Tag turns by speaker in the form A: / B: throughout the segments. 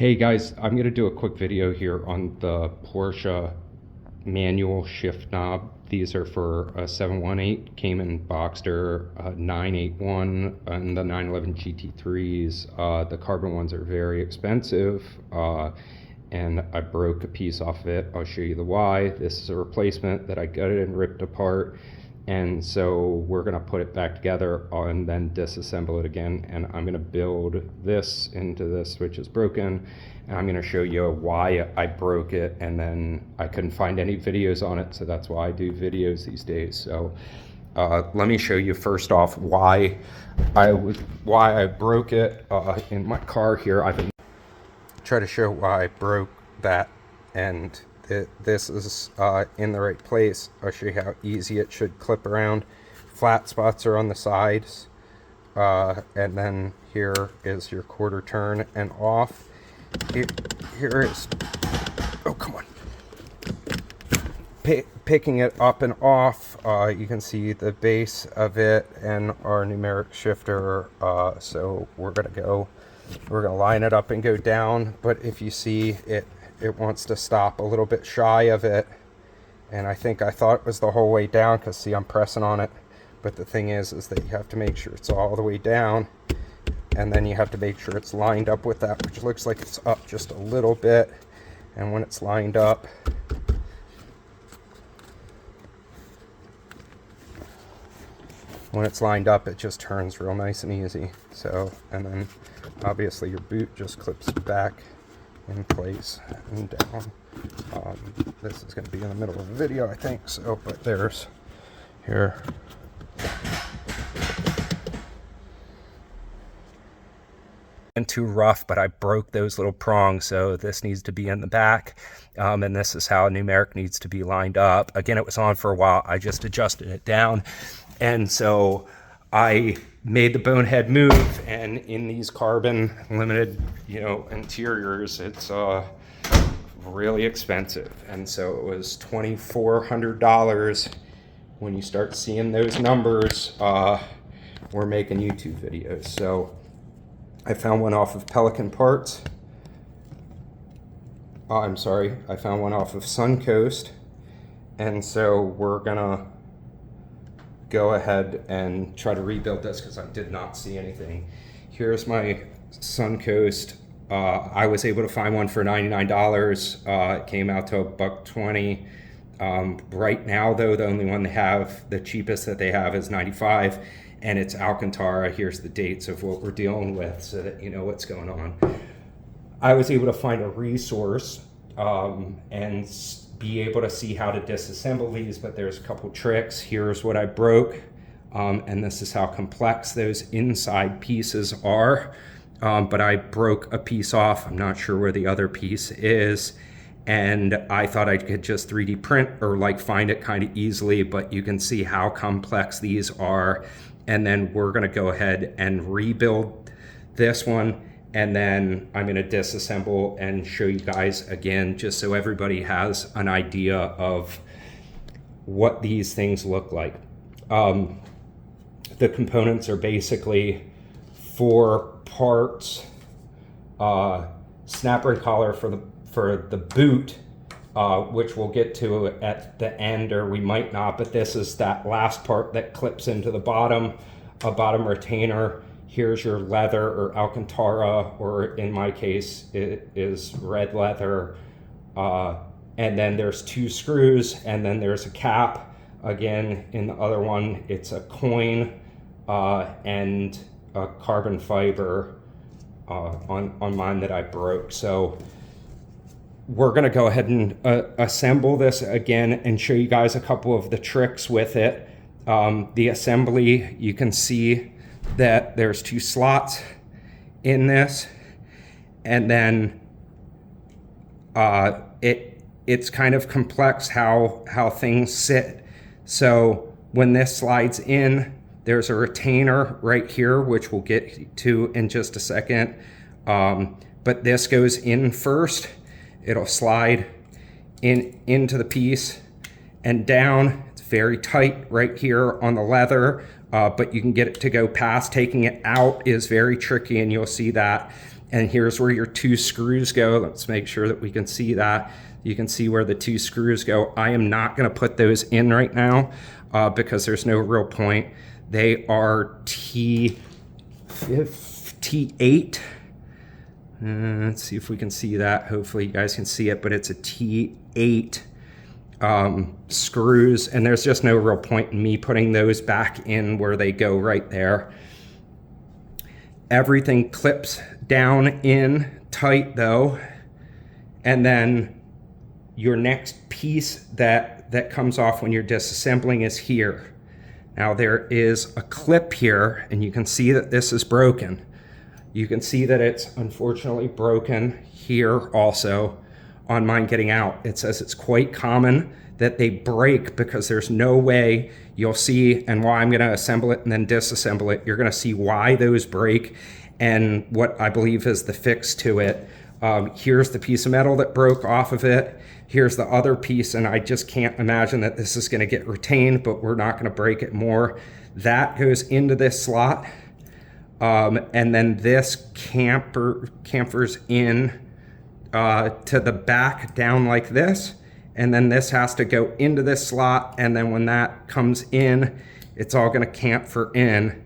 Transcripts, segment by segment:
A: Hey guys, I'm going to do a quick video here on the Porsche manual shift knob. These are for a 718 Cayman Boxster 981 and the 911 GT3s. The carbon ones are very expensive and I broke a piece off of it. I'll show you the why. This is a replacement that I gutted and ripped apart, and so we're going to put it back together and then disassemble it again, and I'm going to build this into this which is broken, and I'm going to show you why I broke it, and then I couldn't find any videos on it, so that's why I do videos these days. So let me show you first off why I broke it in my car here. I've been try to show why I broke that, and this is in the right place. I'll show you how easy it should clip around. Flat spots are on the sides, and then here is your quarter turn and off. Here is, oh come on, picking it up and off. You can see the base of it and our numeric shifter. So we're gonna line it up and go down, but if you see it wants to stop a little bit shy of it, and I thought it was the whole way down, because see, I'm pressing on it, but the thing is that you have to make sure it's all the way down, and then you have to make sure it's lined up with that, which looks like it's up just a little bit. And when it's lined up, it just turns real nice and easy. So, and then obviously your boot just clips back in place and down. This is going to be in the middle of the video, I think, so, but there's here. And too rough, but I broke those little prongs, so this needs to be in the back, and this is how numeric needs to be lined up. Again, it was on for a while. I just adjusted it down, and so I made the bonehead move, and in these carbon limited, interiors, it's really expensive, and so it was $2,400. When you start seeing those numbers, we're making YouTube videos. So I found one off of Pelican Parts. I found one off of Suncoast, and so we're gonna go ahead and try to rebuild this because I did not see anything. Here's my Suncoast. I was able to find one for $99. It came out to $120. Right now, though, the only one they have, the cheapest that they have, is $95, and it's Alcantara. Here's the dates of what we're dealing with so that you know what's going on. I was able to find a resource and be able to see how to disassemble these, but there's a couple tricks. Here's what I broke, and this is how complex those inside pieces are. But I broke a piece off. I'm not sure where the other piece is, and I thought I could just 3D print or find it kind of easily, but you can see how complex these are. And then we're gonna go ahead and rebuild this one, and then I'm gonna disassemble and show you guys again, just so everybody has an idea of what these things look like. The components are basically 4 parts: snap ring collar for the boot, which we'll get to at the end, or we might not, but this is that last part that clips into the bottom, a bottom retainer. Here's your leather or Alcantara, or in my case it is red leather, and then there's 2 screws, and then there's a cap. Again, in the other one it's a coin and a carbon fiber on mine that I broke. So we're gonna go ahead and assemble this again and show you guys a couple of the tricks with it. The assembly, you can see that there's 2 slots in this, and then it's kind of complex how things sit. So when this slides in, there's a retainer right here, which we'll get to in just a second, but this goes in first. It'll slide into the piece and down. It's very tight right here on the leather, but you can get it to go past. Taking it out is very tricky, and you'll see that. And here's where your 2 screws go. Let's make sure that we can see that. You can see where the 2 screws go. I am not going to put those in right now because there's no real point. They are T8. Let's see if we can see that. Hopefully you guys can see it, but it's a T8 screws, and there's just no real point in me putting those back in where they go right there. Everything clips down in tight though, and then your next piece that comes off when you're disassembling is here. Now there is a clip here, and you can see that this is broken. You can see that it's unfortunately broken here also on mine getting out. It says it's quite common that they break because there's no way you'll see, and why I'm going to assemble it and then disassemble it. You're going to see why those break and what I believe is the fix to it. Here's the piece of metal that broke off of it. Here's the other piece, and I just can't imagine that this is going to get retained, but we're not going to break it more. That goes into this slot, and then this chamfers in to the back down like this, and then this has to go into this slot, and then when that comes in, it's all going to chamfer in,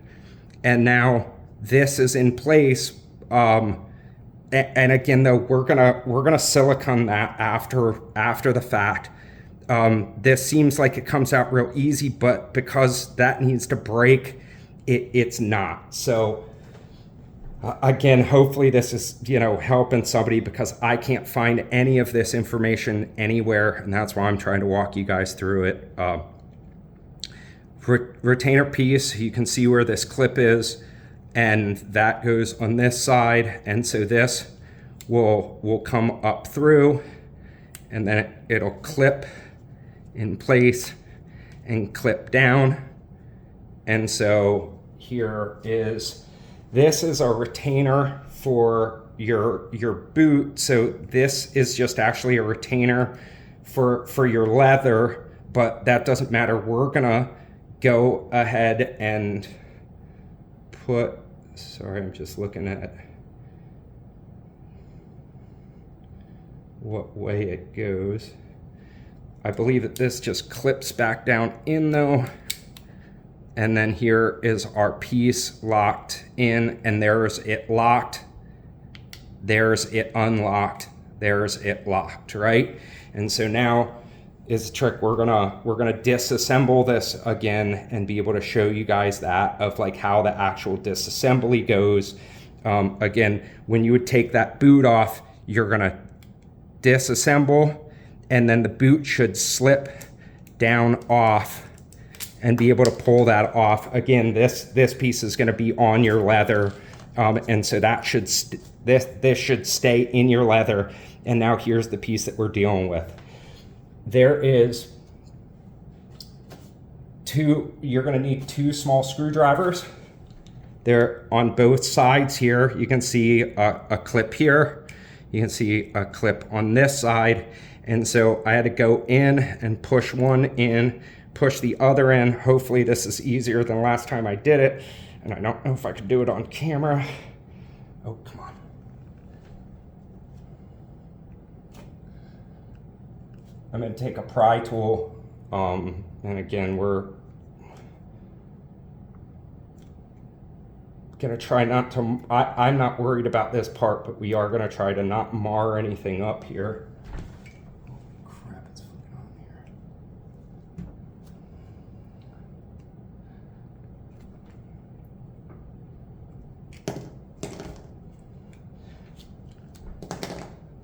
A: and now this is in place. And again, though, we're gonna silicone that after the fact. This seems like it comes out real easy, but because that needs to break, it's not. So again, hopefully this is, you know, helping somebody, because I can't find any of this information anywhere, and that's why I'm trying to walk you guys through it. Retainer piece, you can see where this clip is, and that goes on this side, and so this will come up through, and then it'll clip in place and clip down. And so here is, this is a retainer for your boot. So this is just actually a retainer for your leather, but that doesn't matter. We're gonna go ahead and put, sorry, I'm just looking at what way it goes. I believe that this just clips back down in though. And then here is our piece locked in, and there's it locked, there's it unlocked, there's it locked, right? And so now is the trick. We're gonna disassemble this again and be able to show you guys that of like how the actual disassembly goes. Again, when you would take that boot off, you're gonna disassemble, and then the boot should slip down off and be able to pull that off. Again, this piece is going to be on your leather, and so that should this should stay in your leather. And now here's the piece that we're dealing with. There is you're going to need 2 small screwdrivers. They're on both sides here. You can see a clip here. You can see a clip on this side. And so I had to go in and push one in, push the other in. Hopefully this is easier than last time I did it. And I don't know if I could do it on camera. Oh, come on. I'm gonna take a pry tool. And again, we're gonna try not to, I'm not worried about this part, but we are gonna try to not mar anything up here.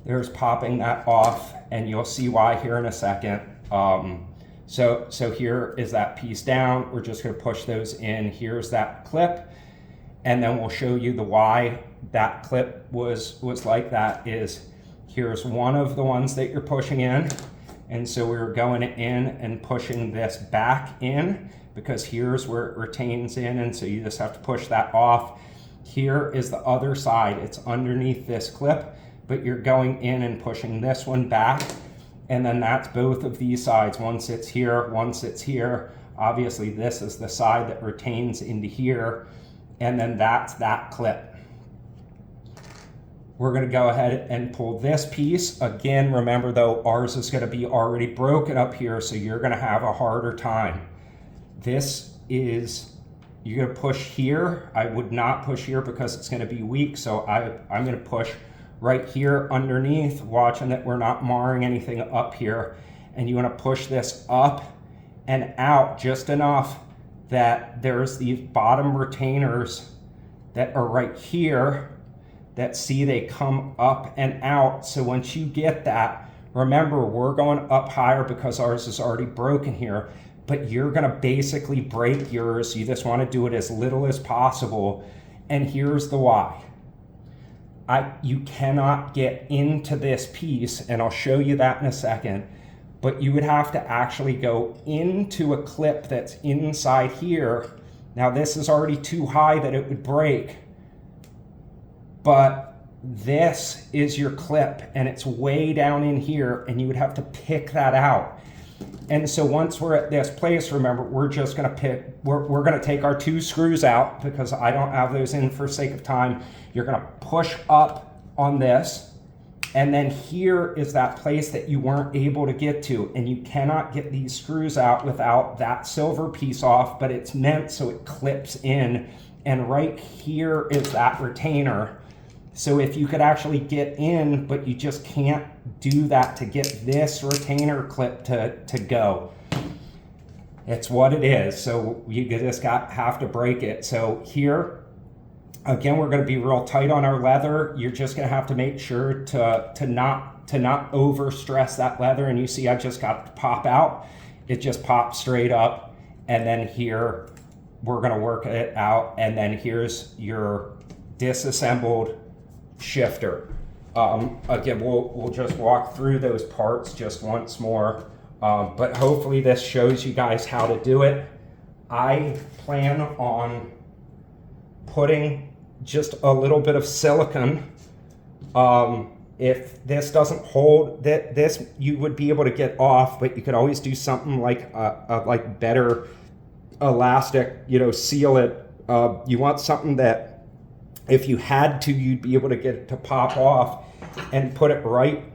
A: There's popping that off, and you'll see why here in a second. So here is that piece down. We're just gonna push those in. Here's that clip, and then we'll show you the why that clip was like that. Is here's one of the ones that you're pushing in, and so we're going in and pushing this back in, because here's where it retains in, and so you just have to push that off. Here is the other side. It's underneath this clip, but you're going in and pushing this one back, and then that's both of these sides. One sits here, one sits here. Obviously this is the side that retains into here, and then that's that clip. we're going to go ahead and pull this piece. Again, remember though, ours is going to be already broken up here, so you're going to have a harder time. This is, you're going to push here. I would not push here because it's going to be weak, so I'm going to push right here underneath, watching that we're not marring anything up here. And you want to push this up and out just enough that there's these bottom retainers that are right here that, see, they come up and out. So once you get that, remember, we're going up higher because ours is already broken here, but you're going to basically break yours. You just want to do it as little as possible. And here's the why. You cannot get into this piece, and I'll show you that in a second, but you would have to actually go into a clip that's inside here. Now this is already too high that it would break, but this is your clip and it's way down in here, and you would have to pick that out. And so once we're at this place, remember, we're just gonna pick, we're gonna take our 2 screws out because I don't have those in for sake of time. You're gonna push up on this, and then here is that place that you weren't able to get to, and you cannot get these screws out without that silver piece off, but it's meant so it clips in, and right here is that retainer. So if you could actually get in, but you just can't do that to get this retainer clip to go. It's what it is. So you just have to break it. So here, again, we're going to be real tight on our leather. You're just going to have to make sure to not over stress that leather. And you see, I just got it to pop out. It just pops straight up. And then here, we're going to work it out. And then here's your disassembled shifter. Again, we'll just walk through those parts just once more, but hopefully this shows you guys how to do it. I plan on putting just a little bit of silicone. If this doesn't hold, this you would be able to get off, but you could always do something like like better elastic, you know, seal it. You want something that if you had to, you'd be able to get it to pop off, and put it right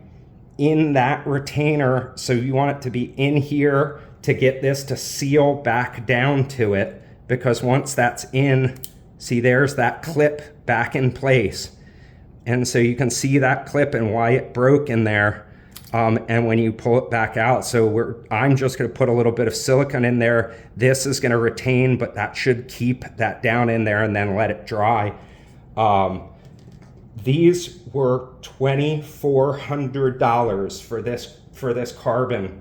A: in that retainer. So you want it to be in here to get this to seal back down to it, because once that's in, see, there's that clip back in place. And so you can see that clip and why it broke in there. And when you pull it back out, so I'm just going to put a little bit of silicone in there. This is going to retain, but that should keep that down in there, and then let it dry. These were $2,400 for this carbon.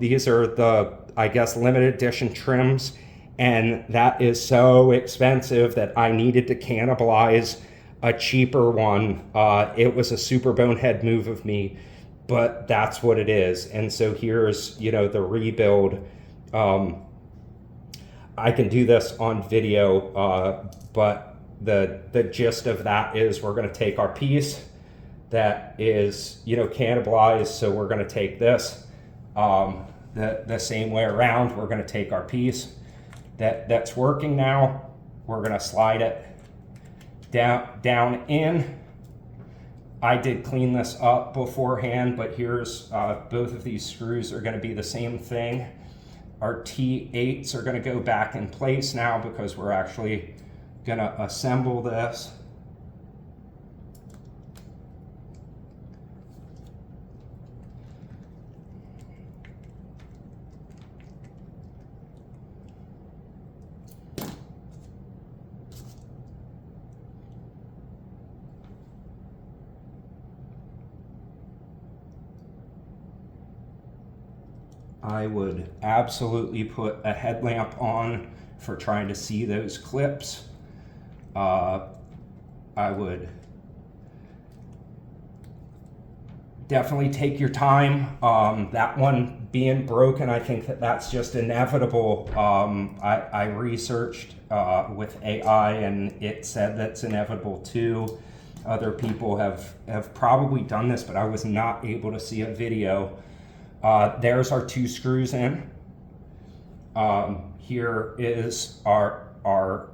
A: These are the, I guess, limited edition trims, and that is so expensive that I needed to cannibalize a cheaper one. It was a super bonehead move of me, but that's what it is. And so here's, you know, the rebuild. I can do this on video, but the gist of that is we're going to take our piece that is, you know, cannibalized. So we're going to take this the same way around. We're going to take our piece that's working now. We're going to slide it down in. I did clean this up beforehand, but here's both of these screws are going to be the same thing. Our T8s are going to go back in place now because we're actually going to assemble this. I would absolutely put a headlamp on for trying to see those clips. I would definitely take your time. That one being broken, I think that's just inevitable. I researched with AI, and it said that's inevitable too. Other people have probably done this, but I was not able to see a video. There's our 2 screws in. Here is our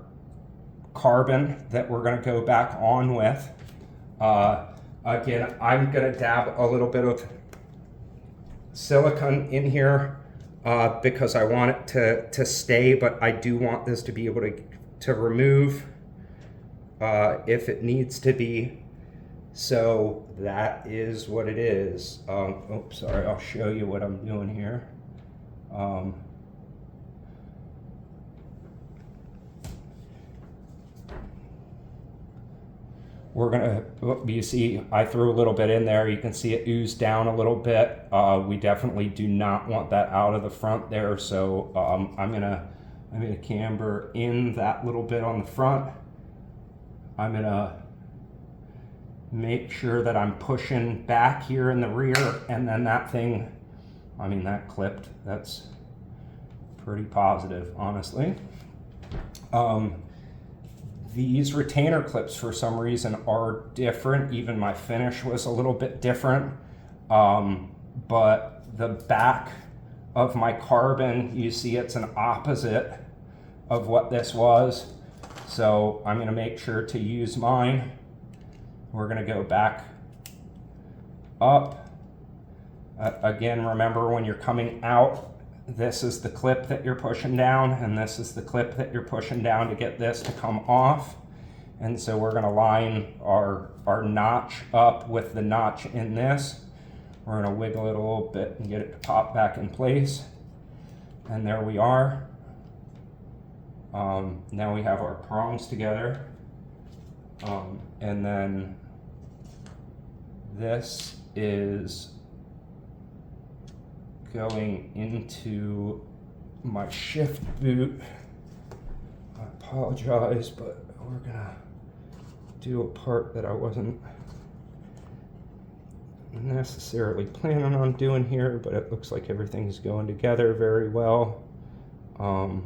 A: carbon that we're going to go back on with. Again, I'm gonna dab a little bit of silicone in here because I want it to stay, but I do want this to be able to remove if it needs to be. So that is what it is. Oops, sorry, I'll show you what I'm doing here. We're gonna, you see, I threw a little bit in there. You can see it oozed down a little bit. We definitely do not want that out of the front there. So I'm gonna camber in that little bit on the front. I'm gonna make sure that I'm pushing back here in the rear, and then that thing, I mean, that clipped. That's pretty positive, honestly. These retainer clips, for some reason, are different. Even my finish was a little bit different. But the back of my carbon, you see it's an opposite of what this was. So I'm gonna make sure to use mine. We're gonna go back up. Again, remember when you're coming out, this is the clip that you're pushing down, and this is the clip that you're pushing down to get this to come off. And so we're gonna line our notch up with the notch in this. We're gonna wiggle it a little bit and get it to pop back in place. And there we are. Now we have our prongs together. And then this is going into my shift boot. I apologize, but we're gonna do a part that I wasn't necessarily planning on doing here, but it looks like everything's going together very well. Not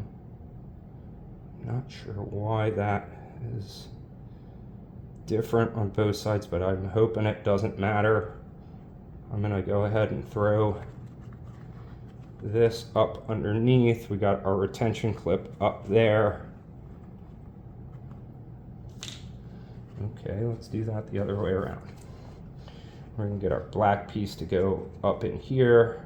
A: sure why that is different on both sides, but I'm hoping it doesn't matter. I'm gonna go ahead and throw this up underneath. We got our retention clip up there. Okay, let's do that the other way around. We're gonna get our black piece to go up in here.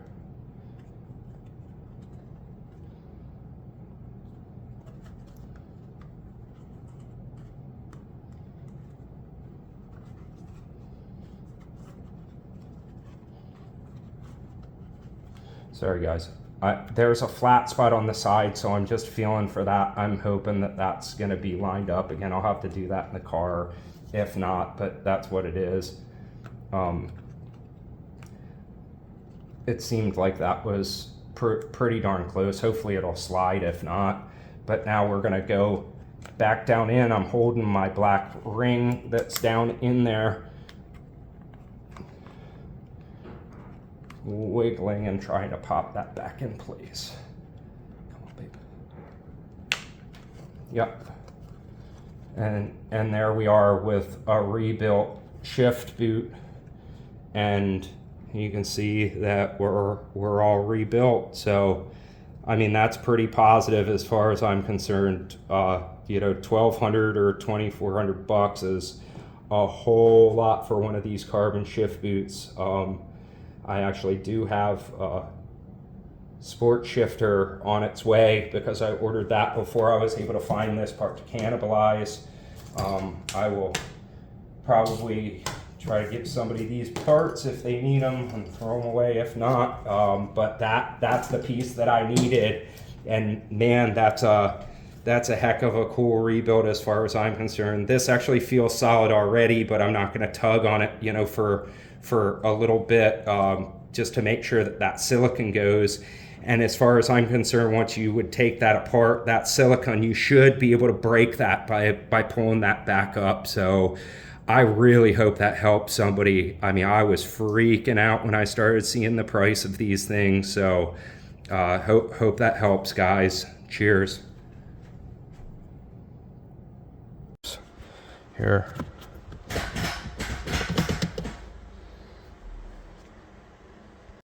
A: Sorry guys, there's a flat spot on the side, so I'm just feeling for that. I'm hoping that that's gonna be lined up. Again, I'll have to do that in the car if not, but that's what it is. It seemed like that was pretty darn close. Hopefully it'll slide if not. But now we're gonna go back down in. I'm holding my black ring that's down in there, wiggling and trying to pop that back in place. Come on, babe. Yep. And there we are with a rebuilt shift boot, and you can see that we're all rebuilt. So I mean, that's pretty positive as far as I'm concerned. You know, $1,200 or $2,400 is a whole lot for one of these carbon shift boots. I actually do have a sport shifter on its way because I ordered that before I was able to find this part to cannibalize. I will probably try to give somebody these parts if they need them and throw them away if not. But that's the piece that I needed, and man, that's a heck of a cool rebuild as far as I'm concerned. This actually feels solid already, but I'm not going to tug on it, you know, for a little bit, just to make sure that that silicone goes. And as far as I'm concerned, once you would take that apart, that silicone, you should be able to break that by pulling that back up. So I really hope that helps somebody. I mean, I was freaking out when I started seeing the price of these things. So hope that helps, guys. Cheers. Here.